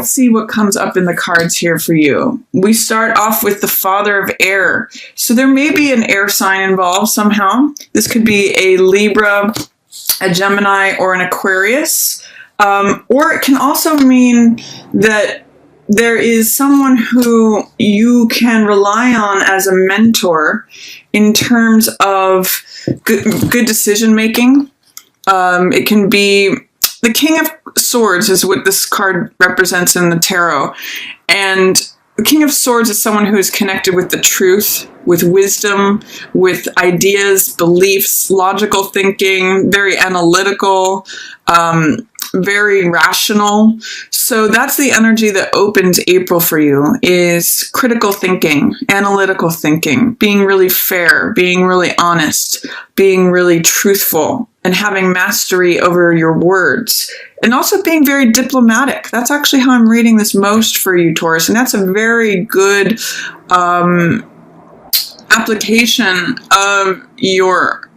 let's see what comes up in the cards here for you. We start off with the Father of Air. So there may be an air sign involved somehow. This could be a Libra, a Gemini, or an Aquarius. Or it can also mean that there is someone who you can rely on as a mentor in terms of good decision making. It can be the King of Swords is what this card represents in the tarot. And the King of Swords is someone who is connected with the truth, with wisdom, with ideas, beliefs, logical thinking, very analytical, very rational. So that's the energy that opens April for you, is critical thinking, analytical thinking, being really fair, being really honest, being really truthful, and having mastery over your words. And also being very diplomatic. That's actually how I'm reading this most for you, Taurus. And that's a very good application of your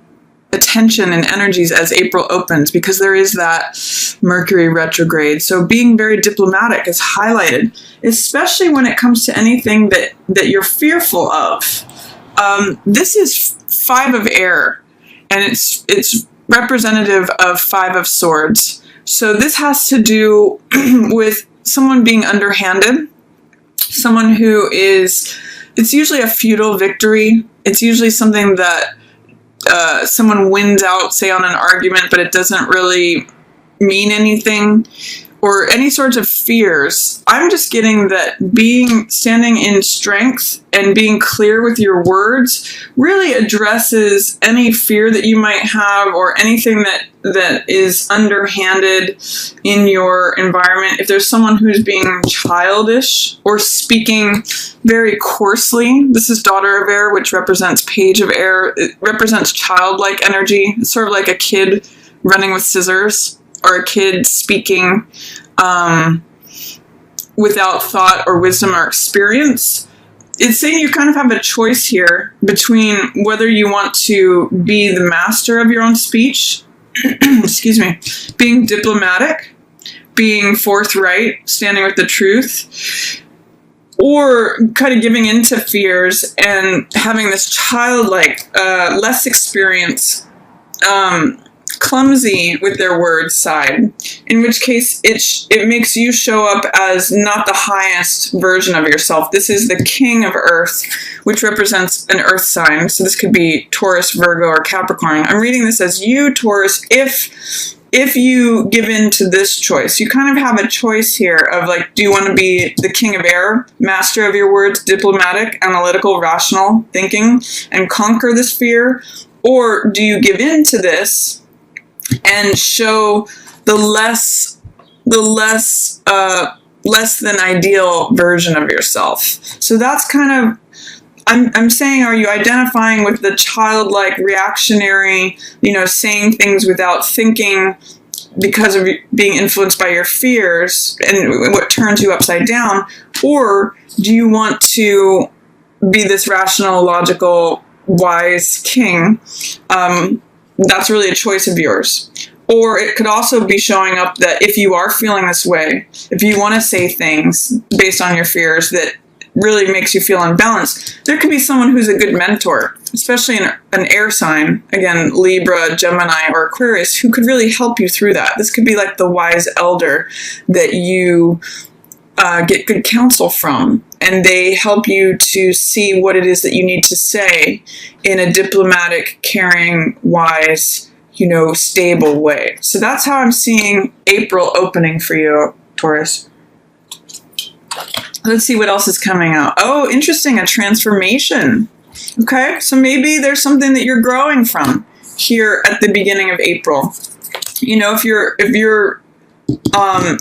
attention and energies as April opens, because there is that Mercury retrograde. So being very diplomatic is highlighted, especially when it comes to anything that you're fearful of. This is Five of Air, and it's representative of Five of Swords. So this has to do with someone being underhanded, someone who is, it's usually a futile victory. It's usually something that someone wins out, say on an argument, but it doesn't really mean anything, or any sorts of fears. I'm just getting that standing in strength and being clear with your words really addresses any fear that you might have, or anything that is underhanded in your environment. If there's someone who's being childish or speaking very coarsely, this is Daughter of Air, which represents Page of Air. It represents childlike energy. It's sort of like a kid running with scissors, or a kid speaking without thought or wisdom or experience. It's saying you kind of have a choice here between whether you want to be the master of your own speech, excuse me, being diplomatic, being forthright, standing with the truth, or kind of giving into fears and having this childlike, less experience, clumsy with their words side, in which case it makes you show up as not the highest version of yourself. This is the King of Earth, which represents an earth sign. So this could be Taurus, Virgo, or Capricorn. I'm reading this as you, Taurus, if you give in to this choice. You kind of have a choice here of like, do you want to be the King of Air, master of your words, diplomatic, analytical, rational thinking, and conquer this fear? Or do you give in to this and show the less than ideal version of yourself? So that's kind of, I'm saying, are you identifying with the childlike, reactionary, saying things without thinking because of being influenced by your fears and what turns you upside down? Or do you want to be this rational, logical, wise king? That's really a choice of yours. Or it could also be showing up that if you are feeling this way, if you want to say things based on your fears that really makes you feel unbalanced, there could be someone who's a good mentor, especially an air sign, again, Libra, Gemini, or Aquarius, who could really help you through that. This could be like the wise elder that you get good counsel from, and they help you to see what it is that you need to say in a diplomatic, caring, wise, stable way. So that's how I'm seeing April opening for you, Taurus. Let's see what else is coming out. Oh, interesting, a transformation. Okay, so maybe there's something that you're growing from here at the beginning of April. If you're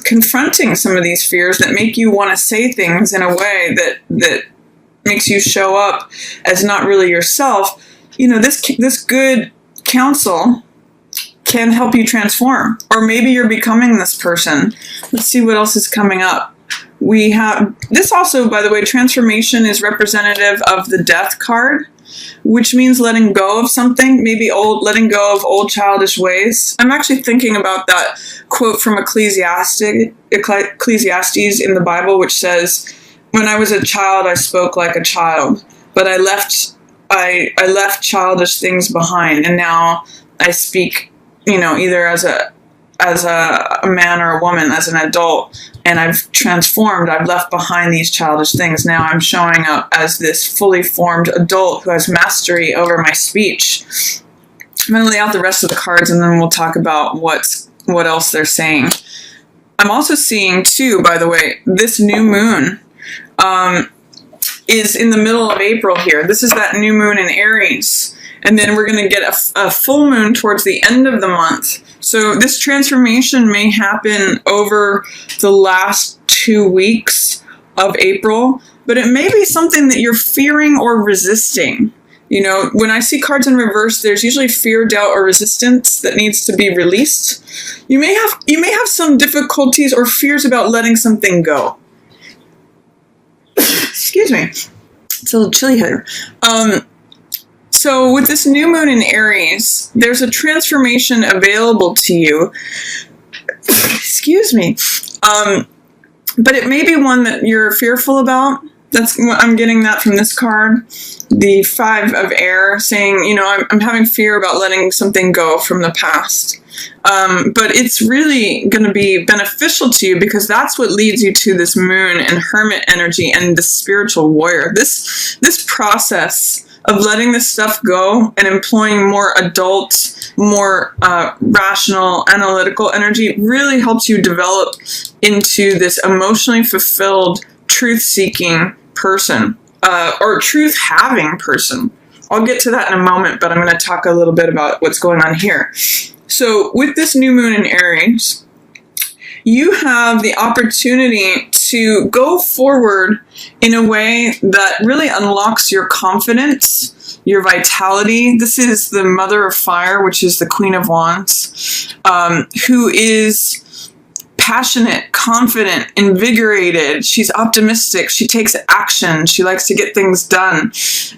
confronting some of these fears that make you want to say things in a way that makes you show up as not really yourself, this good counsel can help you transform. Or maybe you're becoming this person. Let's see what else is coming up. We have this also, by the way, transformation is representative of the Death card. which means letting go of something, maybe letting go of old childish ways. I'm actually thinking about that quote from Ecclesiastes in the Bible, which says, "When I was a child, I spoke like a child, but I left childish things behind, and now I speak, either as a man or a woman, as an adult, and I've transformed. I've left behind these childish things. Now I'm showing up as this fully formed adult who has mastery over my speech." I'm going to lay out the rest of the cards, and then we'll talk about what else they're saying. I'm also seeing, too, by the way, this new moon is in the middle of April here. This is that new moon in Aries. And then we're going to get a full moon towards the end of the month. So this transformation may happen over the last 2 weeks of April, but it may be something that you're fearing or resisting. When I see cards in reverse, there's usually fear, doubt, or resistance that needs to be released. You may have some difficulties or fears about letting something go. Excuse me. It's a little chilly here. So with this new moon in Aries, there's a transformation available to you. Excuse me. But it may be one that you're fearful about. I'm getting that from this card. The 5 of Air saying, I'm having fear about letting something go from the past. But it's really going to be beneficial to you because that's what leads you to this moon and hermit energy and the spiritual warrior. This process of letting this stuff go and employing more adult, more rational, analytical energy really helps you develop into this emotionally fulfilled, truth-seeking person, or truth-having person. I'll get to that in a moment, but I'm going to talk a little bit about what's going on here. So with this new moon in Aries, you have the opportunity to go forward in a way that really unlocks your confidence, your vitality. This is the Mother of Fire, which is the Queen of Wands, who is passionate, confident, invigorated. She's optimistic. She takes action. She likes to get things done.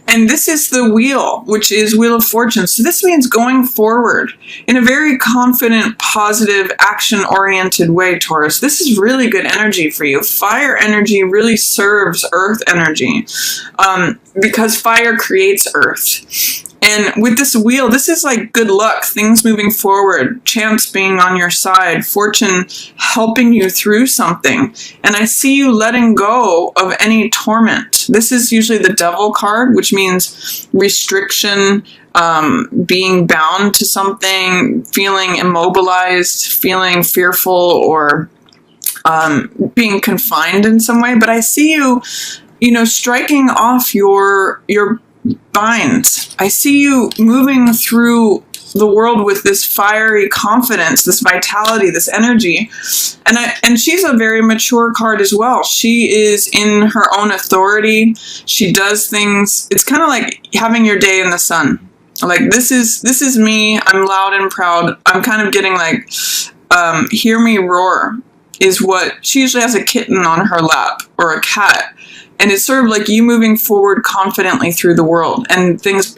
And this is the wheel, which is Wheel of Fortune. So this means going forward in a very confident, positive, action-oriented way, Taurus. This is really good energy for you. Fire energy really serves earth energy because fire creates earth. And with this wheel, this is like good luck, things moving forward, chance being on your side, fortune helping you through something. And I see you letting go of any torment. This is usually the Devil card, which means restriction, being bound to something, feeling immobilized, feeling fearful, or being confined in some way. But I see you, striking off your binds. I see you moving through the world with this fiery confidence, this vitality, this energy. And she's a very mature card as well. She is in her own authority. She does things. It's kind of like having your day in the sun. Like, this is me. I'm loud and proud. I'm kind of getting like, hear me roar is what she usually has, a kitten on her lap or a cat. And it's sort of like you moving forward confidently through the world and things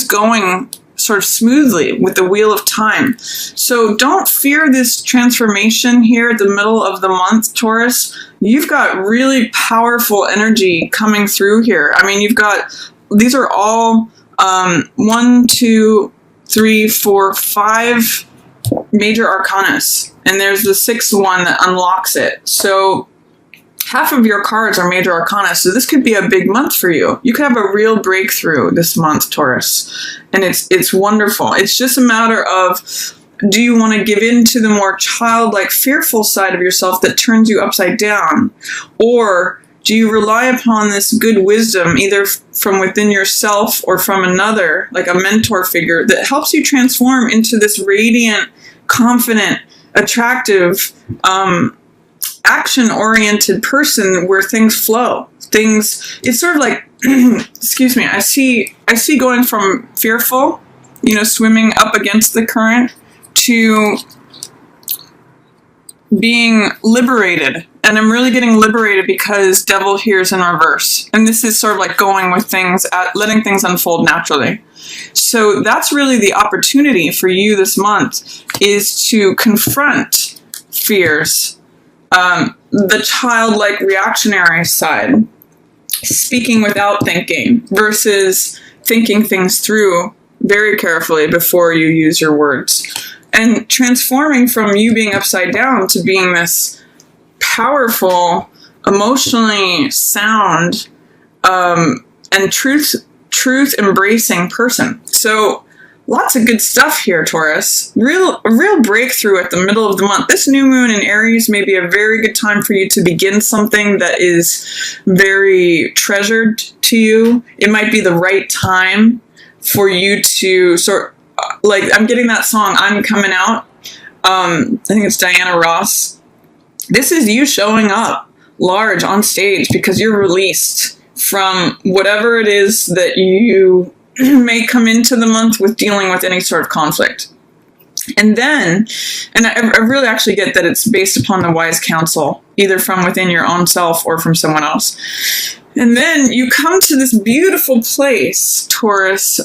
going sort of smoothly with the wheel of time. So don't fear this transformation here at the middle of the month, Taurus. You've got really powerful energy coming through here. I mean, these are all 1, 2, 3, 4, 5 major arcanas. And there's the 6th one that unlocks it. So half of your cards are major arcana, so this could be a big month for you. You could have a real breakthrough this month, Taurus, and it's wonderful. It's just a matter of, do you want to give in to the more childlike, fearful side of yourself that turns you upside down, or do you rely upon this good wisdom, either from within yourself or from another, like a mentor figure, that helps you transform into this radiant, confident, attractive, action-oriented person where things flow. It's sort of like, excuse me, I see going from fearful, swimming up against the current, to being liberated And I'm really getting liberated because devil hears in reverse. And this is sort of like going with things, letting things unfold naturally. So that's really the opportunity for you this month, is to confront fears, the childlike reactionary side, speaking without thinking versus thinking things through very carefully before you use your words, and transforming from you being upside down to being this powerful, emotionally sound, and truth embracing person. So lots of good stuff here, Taurus. A real breakthrough at the middle of the month. This new moon in Aries may be a very good time for you to begin something that is very treasured to you. It might be the right time for you to like, I'm getting that song, I'm Coming Out. I think it's Diana Ross. This is you showing up large on stage because you're released from whatever it is that you may come into the month with, dealing with any sort of conflict. And then, and I really actually get that it's based upon the wise counsel, either from within your own self or from someone else. And then you come to this beautiful place, Taurus,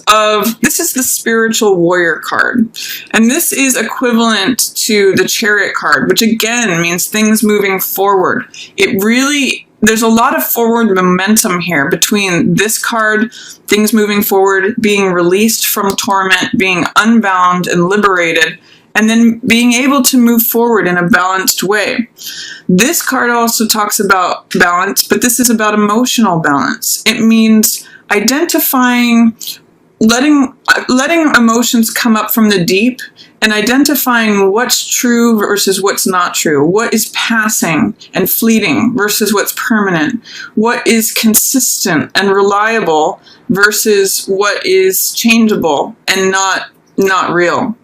this is the spiritual warrior card. And this is equivalent to the chariot card, which again means things moving forward. There's a lot of forward momentum here between this card, things moving forward, being released from torment, being unbound and liberated, and then being able to move forward in a balanced way. This card also talks about balance, but this is about emotional balance. It means identifying, letting emotions come up from the deep, and identifying what's true versus what's not true. What is passing and fleeting versus what's permanent. What is consistent and reliable versus what is changeable and not real.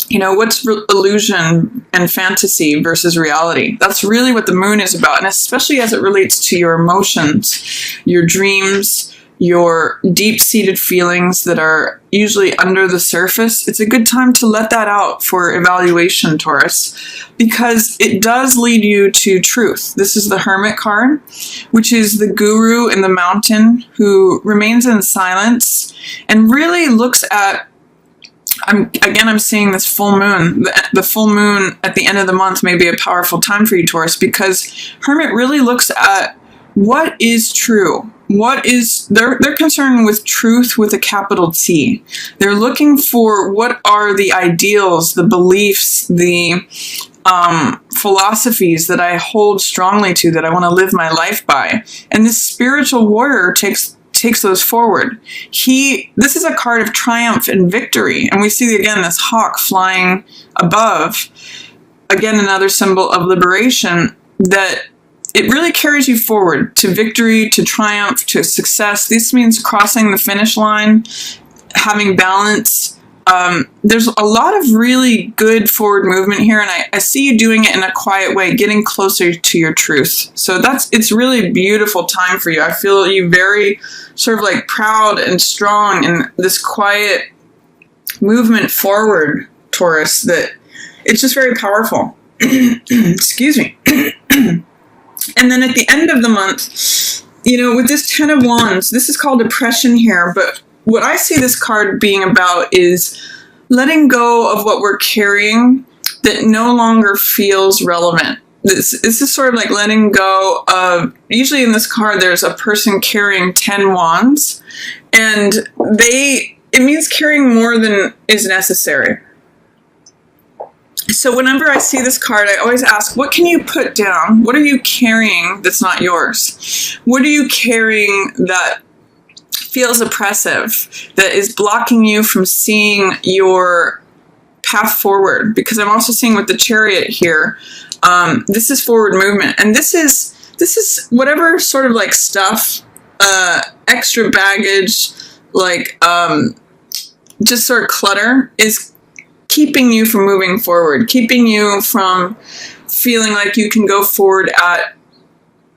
You know, what's illusion and fantasy versus reality. That's really what the moon is about, and especially as it relates to your emotions, your dreams, your deep-seated feelings that are usually under the surface. It's a good time to let that out for evaluation, Taurus, because it does lead you to truth. This is the Hermit card, which is the guru in the mountain who remains in silence and really looks at, I'm seeing this full moon. The full moon at the end of the month may be a powerful time for you, Taurus, because Hermit really looks at what is true. They're concerned with truth with a capital T. They're looking for what are the ideals, the beliefs, the philosophies that I hold strongly to, that I want to live my life by. And this spiritual warrior takes those forward. This is a card of triumph and victory. And we see again this hawk flying above. Again, another symbol of liberation, that it really carries you forward to victory, to triumph, to success. This means crossing the finish line, having balance. There's a lot of really good forward movement here, and I see you doing it in a quiet way, getting closer to your truth. So it's really a beautiful time for you. I feel you very sort of like proud and strong in this quiet movement forward, Taurus, that it's just very powerful. Excuse me. And then at the end of the month, you know, with this 10 of Wands, this is called depression here, but what I see this card being about is letting go of what we're carrying that no longer feels relevant. This is sort of like letting go of, usually in this card, there's a person carrying 10 wands, and it means carrying more than is necessary. So whenever I see this card, I always ask, what can you put down? What are you carrying that's not yours? What are you carrying that feels oppressive, that is blocking you from seeing your path forward? Because I'm also seeing with the Chariot here, this is forward movement. And this is whatever sort of like stuff, extra baggage, like just sort of clutter is keeping you from moving forward, keeping you from feeling like you can go forward at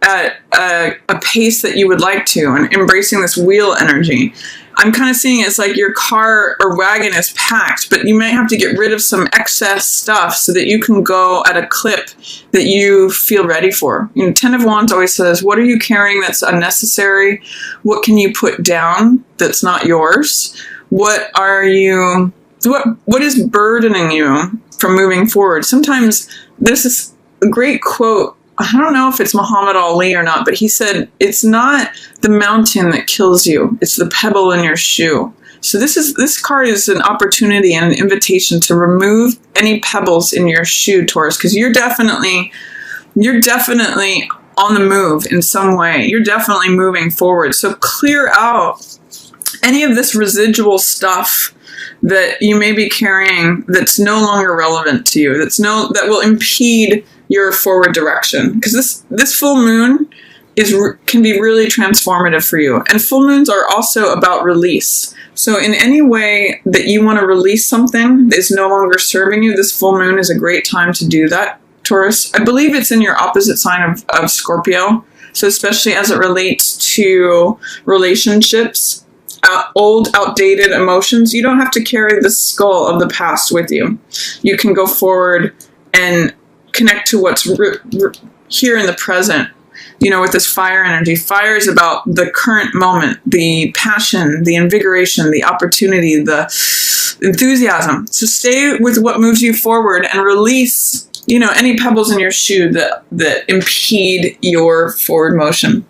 a pace that you would like to, and embracing this wheel energy. I'm kind of seeing it's like your car or wagon is packed, but you might have to get rid of some excess stuff so that you can go at a clip that you feel ready for. You know, Ten of Wands always says, what are you carrying that's unnecessary? What can you put down that's not yours? What is burdening you from moving forward? Sometimes there's this great quote, I don't know if it's Muhammad Ali or not, but he said, it's not the mountain that kills you, it's the pebble in your shoe. So this card is an opportunity and an invitation to remove any pebbles in your shoe, Taurus, because you're definitely on the move in some way. You're definitely moving forward. So clear out any of this residual stuff that you may be carrying that's no longer relevant to you, that will impede your forward direction. Because this full moon can be really transformative for you. And full moons are also about release. So in any way that you want to release something that is no longer serving you, this full moon is a great time to do that, Taurus. I believe it's in your opposite sign of Scorpio. So especially as it relates to relationships, old, outdated emotions, you don't have to carry the skull of the past with you. You can go forward and connect to what's here in the present. You know, with this fire energy, fire is about the current moment, the passion, the invigoration, the opportunity, the enthusiasm. So stay with what moves you forward and release, any pebbles in your shoe that impede your forward motion.